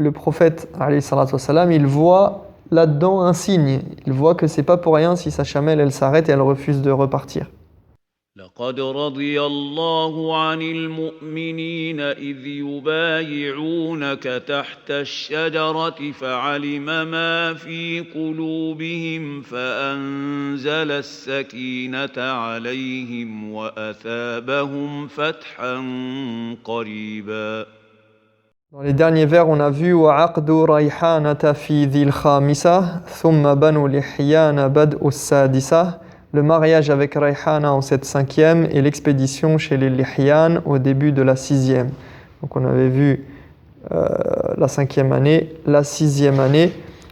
le prophète, alayhi salatu wassalam, il voit là-dedans un signe. Il voit que c'est pas pour rien si sa chamelle, elle s'arrête et elle refuse de repartir. لقد رضي الله عن المؤمنين إذ يبايعونك تحت الشجرة فعلم ما في قلوبهم فأنزل السكينة عليهم وأثابهم فتحا قريبا. Dans les derniers vers, on a vu وَعَقْدُ رَيْحَانَةَ فِي ذِي الْخَامِسَةِ ثُمَّ بَنُوا لِحْيَانَ بَدْءُ السَّادِسَةِ. Le mariage avec Rayhana en cette cinquième et l'expédition chez les Lihyan au début de la sixième. Donc on avait vu la cinquième année, la sixième année.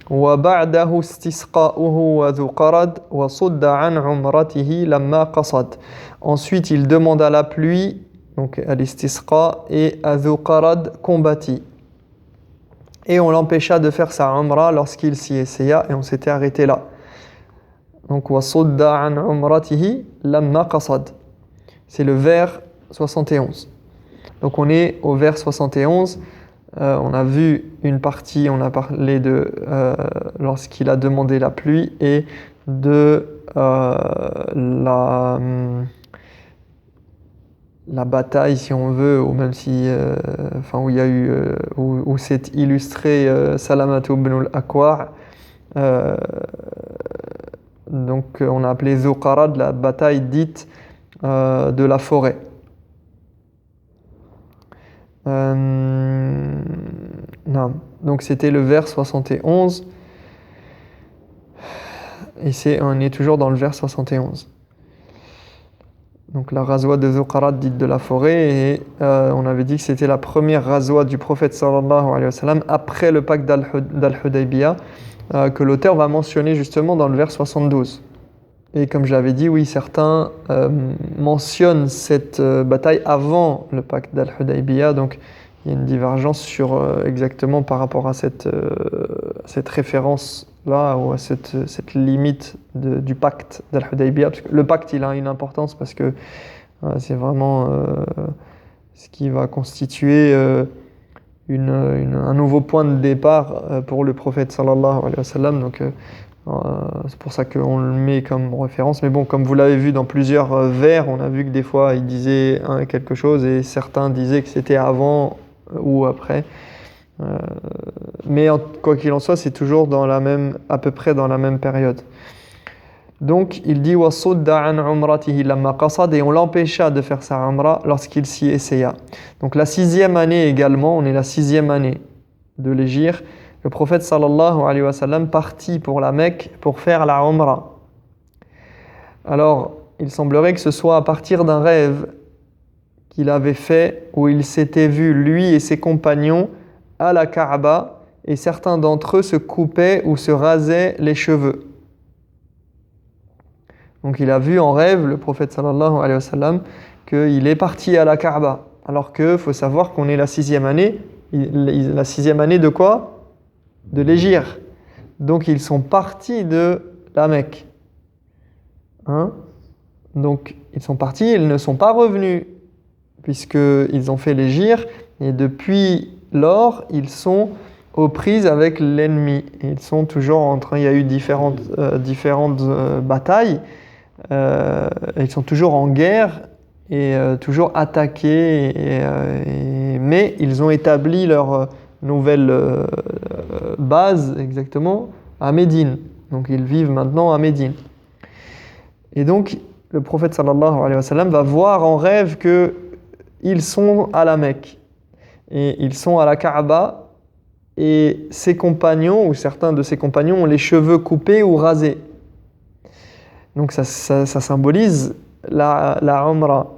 وَبَعْدَهُ اسْتِسْقَاؤُهُ وَذُو قَرَدْ وَصُدَّ عَنْ عُمْرَتِهِ لَمَّا قَصَدْ. Ensuite il demanda la pluie, donc à l'istisqa, et à Dhu Qarad combattit. Et on l'empêcha de faire sa umrah lorsqu'il s'y essaya et on s'était arrêté là. Donc, وَصُدَّ عَنْ عُمْرَتِهِ لَمَّا قَصَدْ. C'est le vers 71. Donc, on est au vers 71. On a vu une partie, on a parlé de lorsqu'il a demandé la pluie et de la bataille, si on veut, ou même si, où il y a eu, où c'est illustré Salamatu ibn al-Akwa'. Donc on a appelé Dhu Qarad la bataille dite de la forêt. Non. Donc c'était le vers 71. Et on est toujours dans le vers 71. Donc la razwa de Dhu Qarad dite de la forêt. Et on avait dit que c'était la première razwa du prophète sallallahu alayhi wa sallam après le pacte d'Al-Hudaybiyah. Que l'auteur va mentionner justement dans le vers 72. Et comme je l'avais dit, oui, certains mentionnent cette bataille avant le pacte d'Al-Hudaybiyah, donc il y a une divergence sur exactement par rapport à cette référence-là, ou à cette limite du pacte d'Al-Hudaybiyah. Parce que le pacte, il a une importance parce que c'est vraiment ce qui va constituer un nouveau point de départ pour le prophète sallallahu alayhi wa sallam. Donc c'est pour ça qu'on le met comme référence. Mais bon, comme vous l'avez vu dans plusieurs vers, on a vu que des fois il disait quelque chose et certains disaient que c'était avant ou après. Mais quoi qu'il en soit, c'est toujours à peu près dans la même période. Donc il dit وَصُدَّ عَنْ عُمْرَتِهِ لَمَّا قَصَدْ, et on l'empêcha de faire sa umrah lorsqu'il s'y essaya. Donc la sixième année également, on est la sixième année de l'hégire, le prophète sallallahu alayhi wa sallam partit pour la Mecque pour faire la umrah. Alors il semblerait que ce soit à partir d'un rêve qu'il avait fait où il s'était vu lui et ses compagnons à la Kaaba et certains d'entre eux se coupaient ou se rasaient les cheveux. Donc il a vu en rêve, le prophète sallallahu alayhi wa sallam, qu'il est parti à la Kaaba. Alors qu'il faut savoir qu'on est la sixième année. La sixième année de quoi? De l'hégire. Donc ils sont partis de la Mecque. Donc ils sont partis, ils ne sont pas revenus, puisqu'ils ont fait l'hégire. Et depuis lors, ils sont aux prises avec l'ennemi. Ils sont toujours en train, il y a eu différentes batailles. Ils sont toujours en guerre et toujours attaqués, mais ils ont établi leur nouvelle base exactement à Médine. Donc ils vivent maintenant à Médine. Et donc le prophète sallallahu alayhi wa sallam va voir en rêve qu'ils sont à la Mecque et ils sont à la Kaaba et ses compagnons ou certains de ses compagnons ont les cheveux coupés ou rasés. Donc ça symbolise la Umrah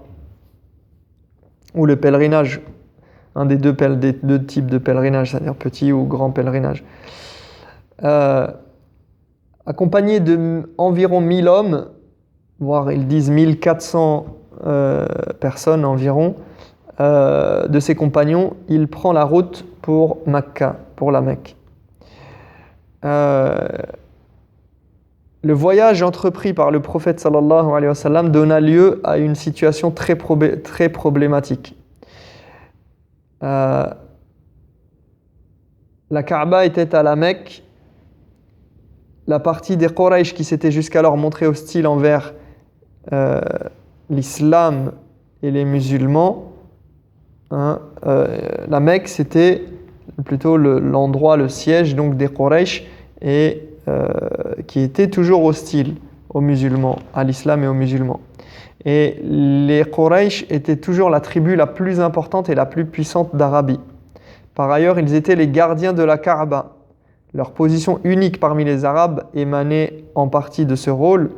ou le pèlerinage, un des deux types de pèlerinage, c'est-à-dire petit ou grand pèlerinage. Accompagné d'environ 1000 hommes, voire ils disent 1400 personnes environ, de ses compagnons, il prend la route pour Mecca, pour la Mecque. Le voyage entrepris par le prophète sallallahu alayhi wa sallam donna lieu à une situation très problématique. la Kaaba était à la Mecque, la partie des Quraysh qui s'était jusqu'alors montrée hostile envers l'islam et les musulmans, la Mecque c'était plutôt l'endroit, le siège donc des Quraysh et qui était toujours hostile aux musulmans, à l'islam et aux musulmans. Et les Quraysh étaient toujours la tribu la plus importante et la plus puissante d'Arabie. Par ailleurs, ils étaient les gardiens de la Kaaba. Leur position unique parmi les Arabes émanait en partie de ce rôle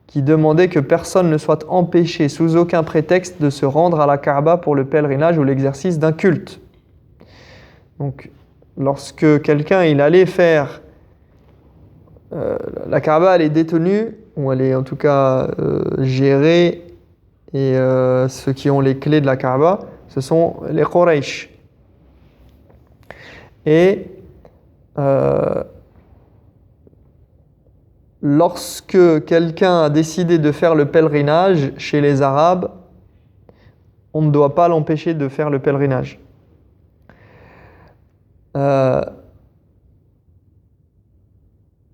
qui demandait que personne ne soit empêché sous aucun prétexte de se rendre à la Kaaba pour le pèlerinage ou l'exercice d'un culte. Donc, lorsque quelqu'un il allait faire la Kaaba, elle est détenue, ou elle est en tout cas gérée, et ceux qui ont les clés de la Kaaba, ce sont les Quraysh. Et lorsque quelqu'un a décidé de faire le pèlerinage chez les Arabes, on ne doit pas l'empêcher de faire le pèlerinage.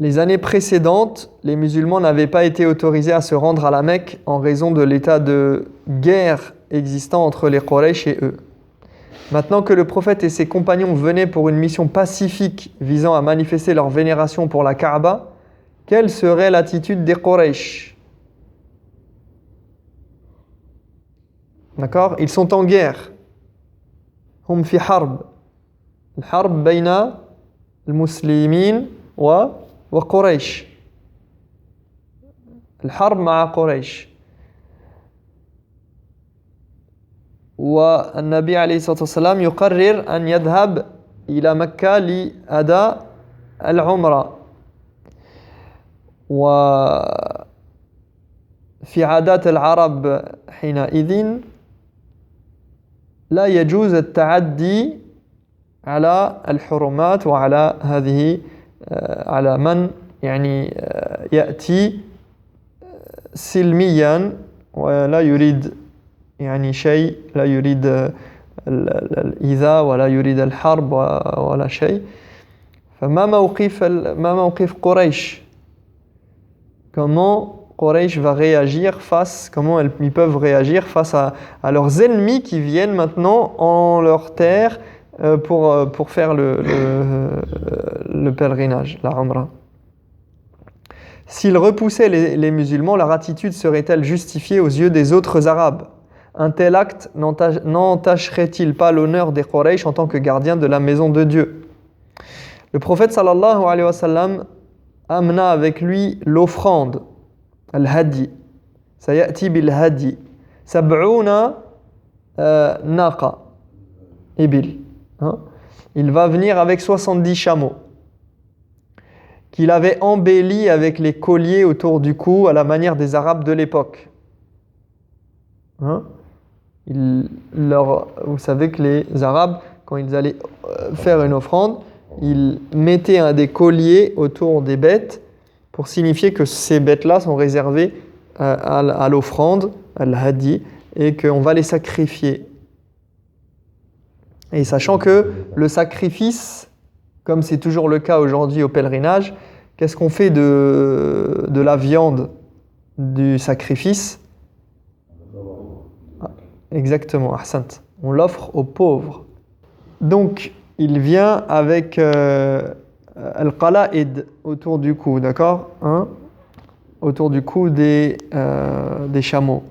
Les années précédentes, les musulmans n'avaient pas été autorisés à se rendre à la Mecque en raison de l'état de guerre existant entre les Quraysh et eux. Maintenant que le prophète et ses compagnons venaient pour une mission pacifique visant à manifester leur vénération pour la Kaaba, quelle serait l'attitude des Quraysh? D'accord? Ils sont en guerre. Hum fi harb. الحرب بين المسلمين وقريش. الحرب مع قريش. والنبي عليه الصلاة والسلام يقرر أن يذهب إلى مكة لأداء العمرة. وفي عادات العرب حينئذ لا يجوز التعدي على الحرمات وعلى هذه على من يعني يأتي سلميا ولا يريد يعني شيء، لا يريد الإيذاء ولا يريد الحرب ولا شيء. فما موقف قريش؟ Comment Quraysh va réagir comment ils peuvent réagir face à leurs ennemis qui viennent maintenant en leur terre pour faire le pèlerinage, la Umrah. S'ils repoussaient les musulmans, leur attitude serait-elle justifiée aux yeux des autres Arabes? Un tel acte n'entacherait-il pas l'honneur des Quraysh en tant que gardiens de la maison de Dieu? Le prophète sallallahu alayhi wa sallam amena avec lui l'offrande, al-hadi. Sayati bil-hadi. Sab'una naqa, ibil. Il va venir avec 70 chameaux qu'il avait embellis avec les colliers autour du cou à la manière des Arabes de l'époque. Vous savez que les Arabes, quand ils allaient faire une offrande, ils mettaient des colliers autour des bêtes pour signifier que ces bêtes-là sont réservées à l'offrande, à l'hadi, et qu'on va les sacrifier. Et sachant que le sacrifice, comme c'est toujours le cas aujourd'hui au pèlerinage, qu'est-ce qu'on fait de la viande du sacrifice? Exactement, ahsant. On l'offre aux pauvres. Donc, il vient avec al-qala'id autour du cou, d'accord, autour du cou des chameaux.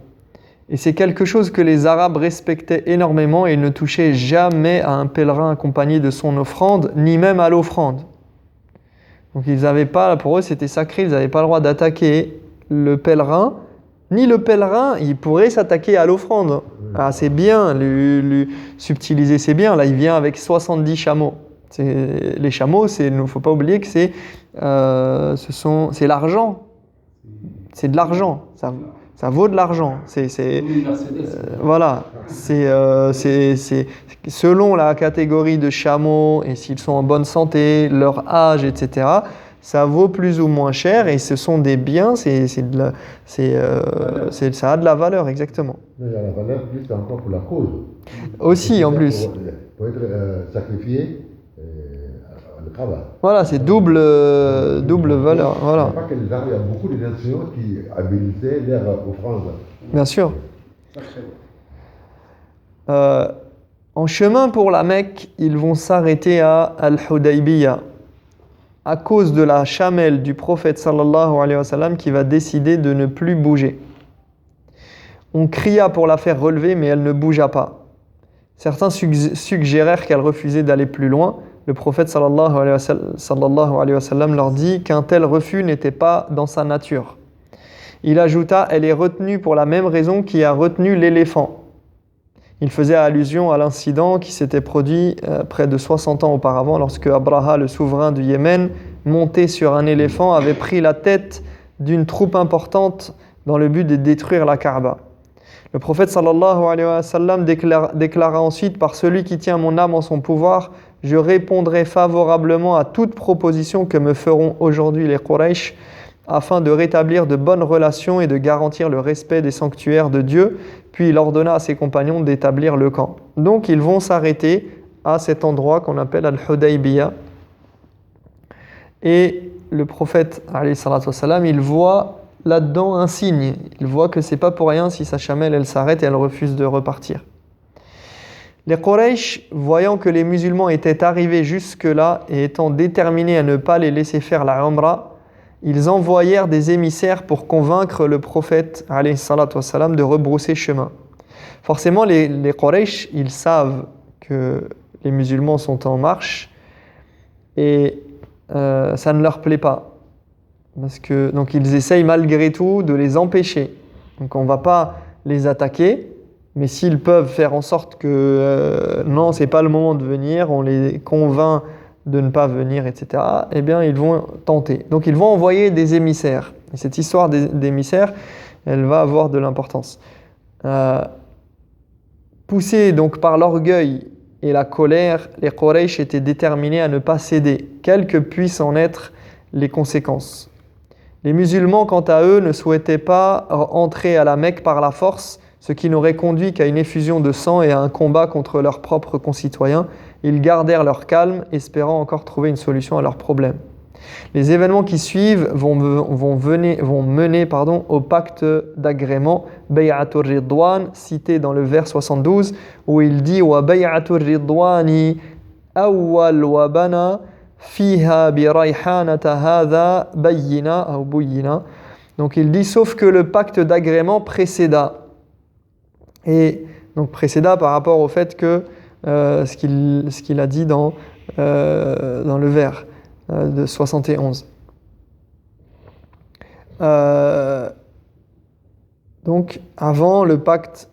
Et c'est quelque chose que les Arabes respectaient énormément et ils ne touchaient jamais à un pèlerin accompagné de son offrande, ni même à l'offrande. Donc ils n'avaient pas, pour eux c'était sacré, ils n'avaient pas le droit d'attaquer le pèlerin, ni le pèlerin, il pourrait s'attaquer à l'offrande. Ah, c'est bien, lui subtiliser c'est bien, là il vient avec 70 chameaux. Les chameaux, il ne faut pas oublier que c'est l'argent, c'est de l'argent. Ça vaut de l'argent. Voilà. C'est selon la catégorie de chameaux et s'ils sont en bonne santé, leur âge, etc. Ça vaut plus ou moins cher et ce sont des biens. Ça a de la valeur, exactement. Mais la valeur plus encore pour la cause. Aussi, en plus. Pour être sacrifié, le Kaaba. Voilà, c'est double valeur. Il Voilà, n'y a pas que les armes, il y a beaucoup de nations qui habilitaient leurs offrandes. bien sûr. En chemin pour la Mecque, ils vont s'arrêter à Al-Hudaybiyah à cause de la chamelle du prophète sallallahu alayhi wa sallam qui va décider de ne plus bouger. On cria pour la faire relever, mais elle ne bougea pas. Certains suggérèrent qu'elle refusait d'aller plus loin. Le prophète sallallahu alayhi wa sallam leur dit qu'un tel refus n'était pas dans sa nature. Il ajouta, elle est retenue pour la même raison qui a retenu l'éléphant. Il faisait allusion à l'incident qui s'était produit près de 60 ans auparavant lorsque Abraha, le souverain du Yémen, monté sur un éléphant, avait pris la tête d'une troupe importante dans le but de détruire la Kaaba. Le prophète sallallahu alayhi wa sallam déclara ensuite « Par celui qui tient mon âme en son pouvoir, je répondrai favorablement à toute proposition que me feront aujourd'hui les Quraysh afin de rétablir de bonnes relations et de garantir le respect des sanctuaires de Dieu. » Puis il ordonna à ses compagnons d'établir le camp. Donc ils vont s'arrêter à cet endroit qu'on appelle Al-Hudaybiyah. Et le prophète, alayhi salatu wassalam, il voit là-dedans un signe. Il voit que c'est pas pour rien si sa chamelle elle s'arrête et elle refuse de repartir. Les Quraysh, voyant que les musulmans étaient arrivés jusque-là et étant déterminés à ne pas les laisser faire la Umrah, ils envoyèrent des émissaires pour convaincre le prophète alayhi salatu wassalam, de rebrousser chemin. Forcément, les Quraysh, ils savent que les musulmans sont en marche et ça ne leur plaît pas. Donc ils essayent malgré tout de les empêcher. Donc on ne va pas les attaquer, mais s'ils peuvent faire en sorte que non, ce n'est pas le moment de venir, on les convainc de ne pas venir, etc., eh bien, ils vont tenter. Donc, ils vont envoyer des émissaires. Et cette histoire d'émissaires, elle va avoir de l'importance. Poussés donc par l'orgueil et la colère, les Quraysh étaient déterminés à ne pas céder, quelles que puissent en être les conséquences. Les musulmans, quant à eux, ne souhaitaient pas entrer à la Mecque par la force, ce qui n'aurait conduit qu'à une effusion de sang et à un combat contre leurs propres concitoyens. Ils gardèrent leur calme, espérant encore trouver une solution à leurs problèmes. Les événements qui suivent vont mener au pacte d'agrément, Bay'atur Ridwan, cité dans le vers 72, où il dit « Wa bay'atur Ridwani awwal wa bana fiha bi rayhanata hadha bayyina ou buyina ». Donc il dit « Sauf que le pacte d'agrément précéda ». Et donc précéda par rapport au fait que ce qu'il a dit dans le vers de 71. Donc avant le pacte,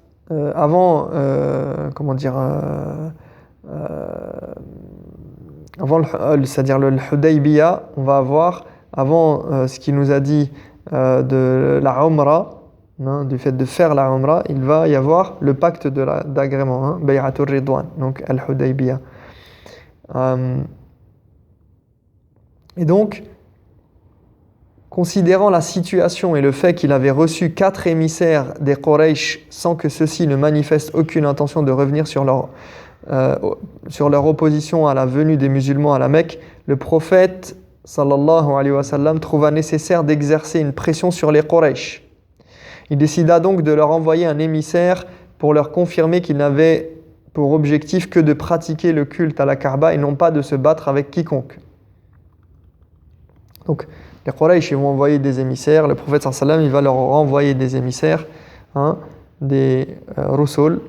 c'est-à-dire le Hudaybiyah, on va avoir avant ce qu'il nous a dit de la Umrah. Du fait de faire la Umrah, il va y avoir le pacte d'agrément, Bay'atur Ridwan, donc Al-Hudaybiyah. Et donc, considérant la situation et le fait qu'il avait reçu 4 émissaires des Quraysh sans que ceux-ci ne manifestent aucune intention de revenir sur leur opposition à la venue des musulmans à la Mecque, le prophète sallallahu alayhi wa sallam trouva nécessaire d'exercer une pression sur les Quraysh. Il décida donc de leur envoyer un émissaire pour leur confirmer qu'il n'avait pour objectif que de pratiquer le culte à la Kaaba et non pas de se battre avec quiconque. Donc, les Quraysh vont envoyer des émissaires, le prophète sallallahu alayhi wa sallam il va leur renvoyer des émissaires, des Rusul.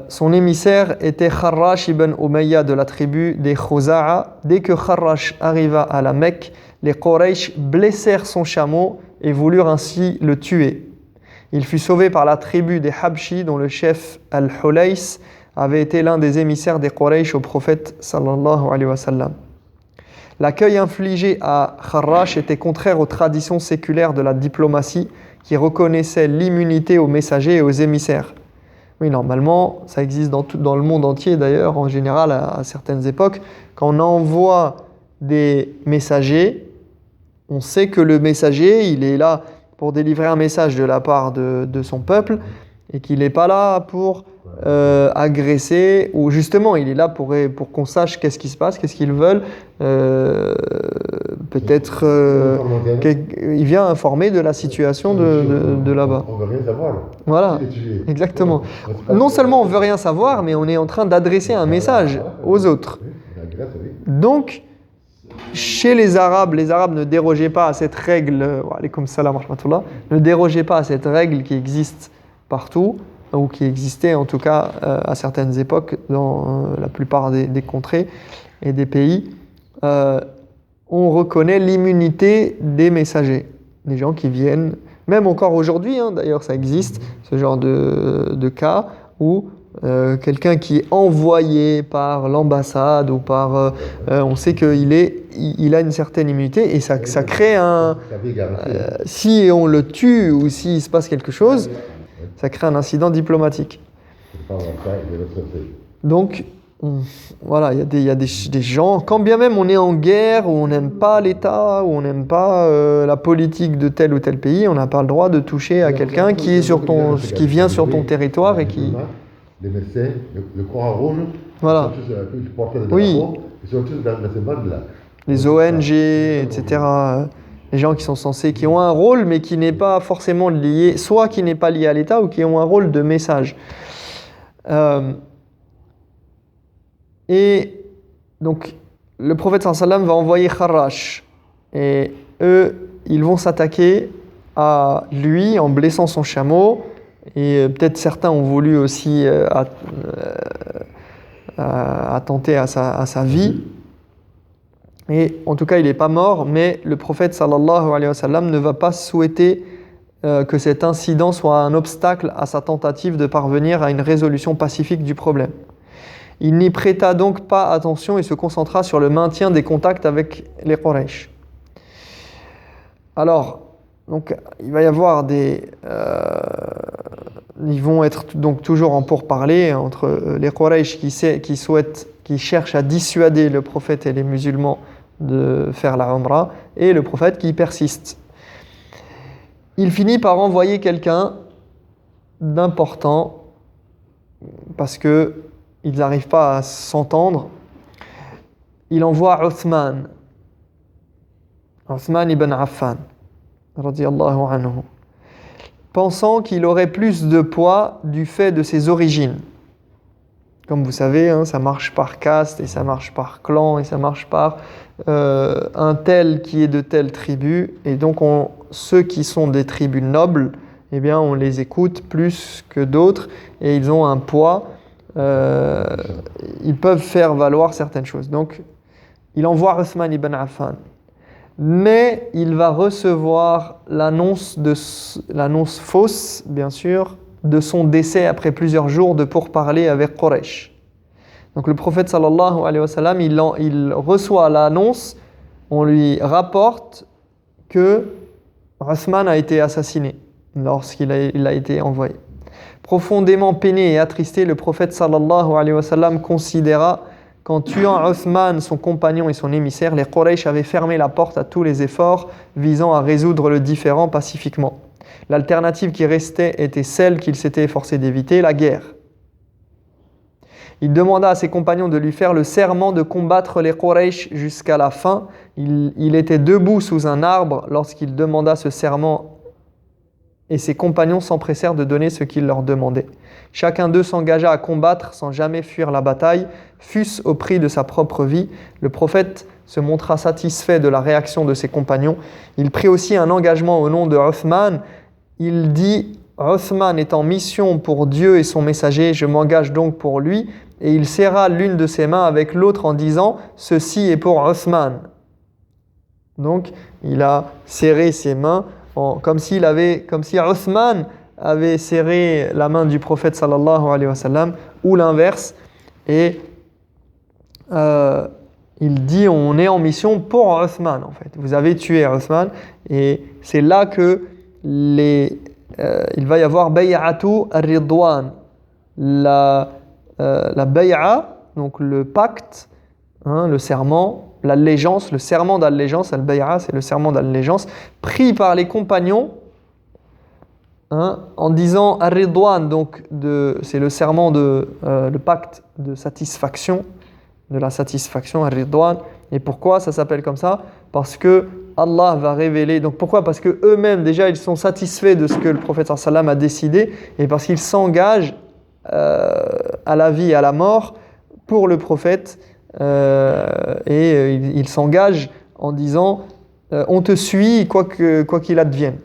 Son émissaire était Kharrash ibn Umayya de la tribu des Khuza'a. Dès que Kharrash arriva à la Mecque, les Quraysh blessèrent son chameau et voulurent ainsi le tuer. Il fut sauvé par la tribu des Habshi dont le chef Al-Hulays avait été l'un des émissaires des Quraysh au prophète sallallahu alayhi wa sallam. L'accueil infligé à Kharrash était contraire aux traditions séculaires de la diplomatie qui reconnaissait l'immunité aux messagers et aux émissaires. Oui, normalement, ça existe dans le monde entier d'ailleurs, en général à certaines époques. Quand on envoie des messagers, on sait que le messager, il est là pour délivrer un message de la part de son peuple. et qu'il n'est pas là pour agresser, ou justement il est là pour qu'on sache qu'est-ce qui se passe, qu'est-ce qu'ils veulent. Peut-être il vient informer de la situation de là-bas. On veut rien savoir. Voilà, exactement. Non seulement on veut rien savoir, mais on est en train d'adresser un message aux autres. Donc, chez les Arabes ne dérogeaient pas à cette règle, alaykoum salam wa rahmatullah, ne dérogeaient pas à cette règle qui existe partout, ou qui existait en tout cas à certaines époques dans la plupart des contrées et des pays. On reconnaît l'immunité des messagers, des gens qui viennent, même encore aujourd'hui, d'ailleurs ça existe, ce genre de cas où quelqu'un qui est envoyé par l'ambassade ou par... on sait qu'il a une certaine immunité et ça crée un... si on le tue ou s'il se passe quelque chose, ça crée un incident diplomatique. Donc, voilà, il y a des gens, quand bien même on est en guerre, où on n'aime pas l'État, où on n'aime pas la politique de tel ou tel pays, on n'a pas le droit de toucher à quelqu'un qui vient sur ton territoire et qui... Les médecins, le Croix-Rouge, voilà. ils portent le drapeau, oui. Ils sont tous dans ces bandes-là. Les ONG, etc. Les gens qui sont censés, qui ont un rôle, mais qui n'est pas forcément lié, soit qui n'est pas lié à l'État, ou qui ont un rôle de message. Et donc, le prophète sallallahu alayhi wa sallam va envoyer Kharrash. Et eux, ils vont s'attaquer à lui en blessant son chameau. Et peut-être certains ont voulu aussi attenter à sa vie. Et en tout cas, il n'est pas mort, mais le prophète sallallahu alayhi wa sallam ne va pas souhaiter que cet incident soit un obstacle à sa tentative de parvenir à une résolution pacifique du problème. Il n'y prêta donc pas attention et se concentra sur le maintien des contacts avec les Quraysh. Alors, donc, il va y avoir ils vont être donc toujours en pourparlers entre les Quraysh qui cherchent à dissuader le prophète et les musulmans de faire la Umrah, et le prophète qui persiste. Il finit par envoyer quelqu'un d'important parce qu'ils n'arrivent pas à s'entendre. Il envoie Uthman ibn Affan, radiyallahu anhu, pensant qu'il aurait plus de poids du fait de ses origines. Comme vous savez, ça marche par caste, et ça marche par clan, et ça marche par un tel qui est de telle tribu. Et donc, ceux qui sont des tribus nobles, eh bien, on les écoute plus que d'autres, et ils ont un poids. Ils peuvent faire valoir certaines choses. Donc, il envoie Uthman ibn Affan. Mais il va recevoir l'annonce fausse, bien sûr, de son décès après plusieurs jours de pourparlers avec Quraysh. Donc le prophète sallallahu alayhi wa sallam, il reçoit l'annonce, on lui rapporte que Uthman a été assassiné lorsqu'il a été envoyé. Profondément peiné et attristé, le prophète sallallahu alayhi wa sallam considéra qu'en tuant Uthman, son compagnon et son émissaire, les Quraysh avaient fermé la porte à tous les efforts visant à résoudre le différend pacifiquement. L'alternative qui restait était celle qu'il s'était efforcé d'éviter, la guerre. Il demanda à ses compagnons de lui faire le serment de combattre les Quraysh jusqu'à la fin. Il était debout sous un arbre lorsqu'il demanda ce serment et ses compagnons s'empressèrent de donner ce qu'il leur demandait. Chacun d'eux s'engagea à combattre sans jamais fuir la bataille, fût-ce au prix de sa propre vie. Le prophète se montra satisfait de la réaction de ses compagnons. Il prit aussi un engagement au nom de Uthman. Il dit « Uthman est en mission pour Dieu et son messager, je m'engage donc pour lui. » Et il serra l'une de ses mains avec l'autre en disant « Ceci est pour Uthman. » Donc, il a serré ses mains comme si Uthman avait serré la main du prophète sallallahu alayhi wa sallam, ou l'inverse. Et il dit on est en mission pour Uthman en fait. Vous avez tué Uthman, et c'est là que il va y avoir bay'atu ar-ridwan, la bay'a, donc le pacte, le serment, l'allégeance, le serment d'allégeance. Al-bay'a, c'est le serment d'allégeance pris par les compagnons en disant Ar-Ridwan, donc c'est le serment le pacte de satisfaction, de la satisfaction, Ar-Ridwan. Et pourquoi ça s'appelle comme ça? Parce que Allah va révéler. Donc pourquoi? Parce que eux-mêmes déjà ils sont satisfaits de ce que le prophète sallam a décidé, et parce qu'ils s'engagent à la vie et à la mort pour le prophète, et ils s'engagent en disant on te suit quoi qu'il advienne.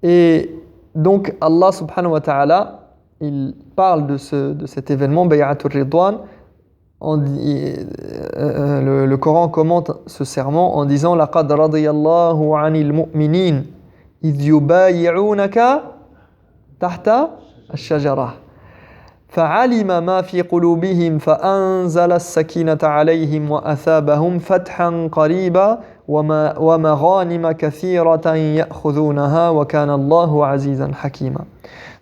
Et donc Allah subhanahu wa ta'ala, il parle de cet événement Bay'atul Ridwan. Le Coran commente ce serment en disant laqad radiyallahu 'anil mu'minin idh yubay'unaka tahta ash-shajarah fa'alima ma fi qulubihim fa'anzala as-sakinata 'alayhim wa athabahum fathan qariba wa maghanima kathiratan ya'khudunaha wa kana Allahu 'azizan hakima.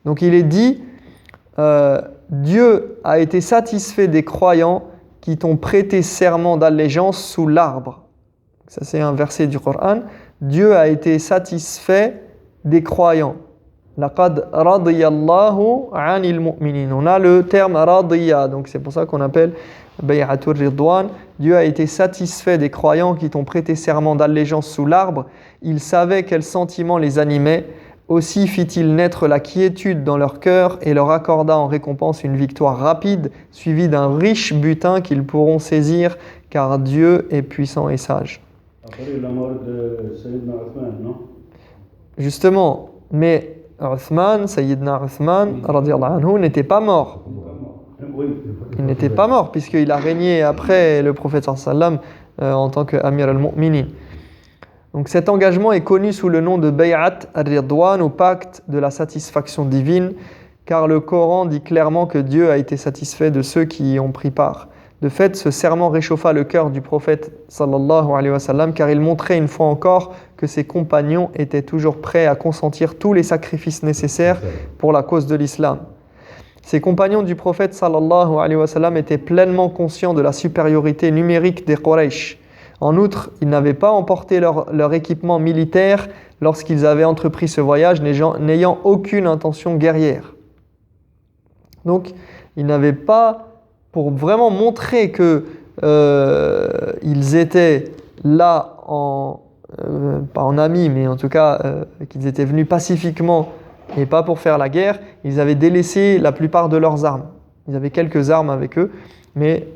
Donc il est dit Dieu a été satisfait des croyants qui t'ont prêté serment d'allégeance sous l'arbre. Ça c'est un verset du Coran. Dieu a été satisfait des croyants. Laqad radiyallahu 'anil mu'minin. On a le terme radiya, donc c'est pour ça qu'on appelle Bay'atul Ridwan. Dieu a été satisfait des croyants qui t'ont prêté serment d'allégeance sous l'arbre. Il savait quels sentiments les animaient. Aussi fit-il naître la quiétude dans leur cœur et leur accorda en récompense une victoire rapide, suivie d'un riche butin qu'ils pourront saisir, car Dieu est puissant et sage. Après la mort de Sayyidina Uthman, non? Justement, mais Sayyidina Uthman, radiyallahu anhu, n'était pas mort. Oui. Il n'était pas mort, puisqu'il a régné après le prophète sallam en tant qu'Amir al-Mu'minin. Donc cet engagement est connu sous le nom de Bay'at al-Ridwan, ou pacte de la satisfaction divine, car le Coran dit clairement que Dieu a été satisfait de ceux qui y ont pris part. De fait, ce serment réchauffa le cœur du prophète sallallahu alayhi wa sallam, car il montrait une fois encore que ses compagnons étaient toujours prêts à consentir tous les sacrifices nécessaires pour la cause de l'islam. Ces compagnons du prophète sallallahu alayhi wa sallam étaient pleinement conscients de la supériorité numérique des Quraysh. En outre, ils n'avaient pas emporté leur équipement militaire lorsqu'ils avaient entrepris ce voyage, n'ayant aucune intention guerrière. Donc, ils n'avaient pas, pour vraiment montrer que ils étaient là, pas en amis, mais en tout cas qu'ils étaient venus pacifiquement et pas pour faire la guerre, ils avaient délaissé la plupart de leurs armes. Ils avaient quelques armes avec eux, mais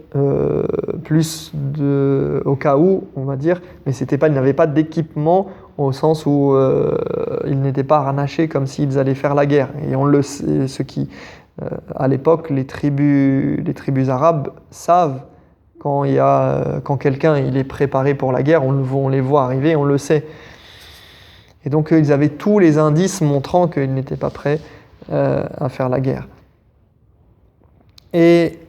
plus au cas où, on va dire, mais ils n'avaient pas d'équipement au sens où ils n'étaient pas harnachés comme s'ils allaient faire la guerre. Et on le sait, à l'époque, les tribus arabes savent quand quelqu'un il est préparé pour la guerre, on les voit arriver, on le sait. Et donc ils avaient tous les indices montrant qu'ils n'étaient pas prêts à faire la guerre. Et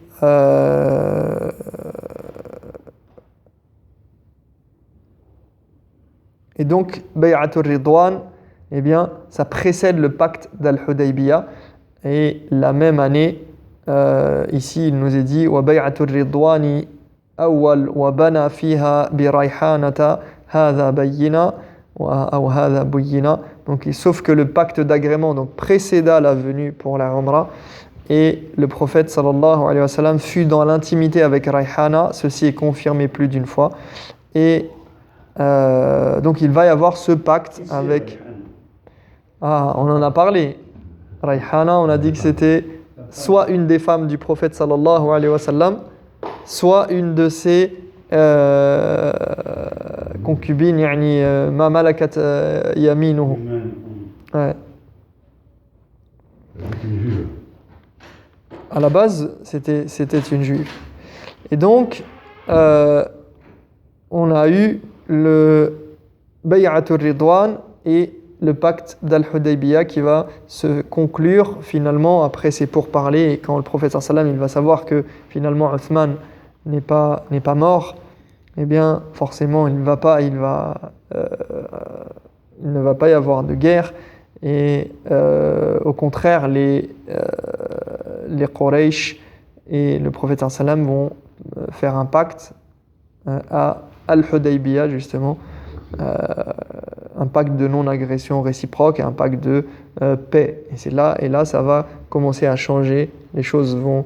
donc, Bay'atul Ridwan, eh bien, ça précède le pacte d'Al-Hudaybiyah. Et la même année, ici, il nous est dit wa Bay'atul Ridwani awwal wa bana fiha bi rayhanata hadha bayyina wa hadha buyyina. Donc, sauf que le pacte d'agrément donc précéda la venue pour la Umrah. Et le prophète sallallahu alayhi wa sallam fut dans l'intimité avec Rayhana. Ceci est confirmé plus d'une fois. Et donc il va y avoir ce pacte avec... Ah, on en a parlé. Rayhana, on a dit que c'était soit une des femmes du prophète sallallahu alayhi wa sallam, soit une de ses concubines, yani ma malakat yaminuhu. Ouais. À la base, c'était une juive. Et donc, on a eu le Bay'atul Ridwan et le pacte d'Al-Hudaybiyah qui va se conclure finalement après ces pourparlers. Et quand le prophète sallam il va savoir que finalement Uthman n'est pas mort, eh bien forcément il ne va pas y avoir de guerre. Et au contraire, les Quraysh et le prophète sallam vont faire un pacte à Al-Hudaybiyah justement un pacte de non-agression réciproque et un pacte de paix. Et là, ça va commencer à changer, les choses vont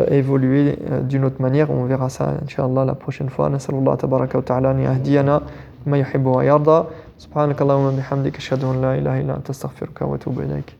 évoluer d'une autre manière. On verra ça, Inch'Allah, la prochaine fois. Nasallallahu tabaraka wa ta'ala an yahdiyana ma yuhibbu wa yarda. Subhanakallahumma bihamdika ashhadu an la ilaha illa anta astaghfiruka wa atubu ilayk.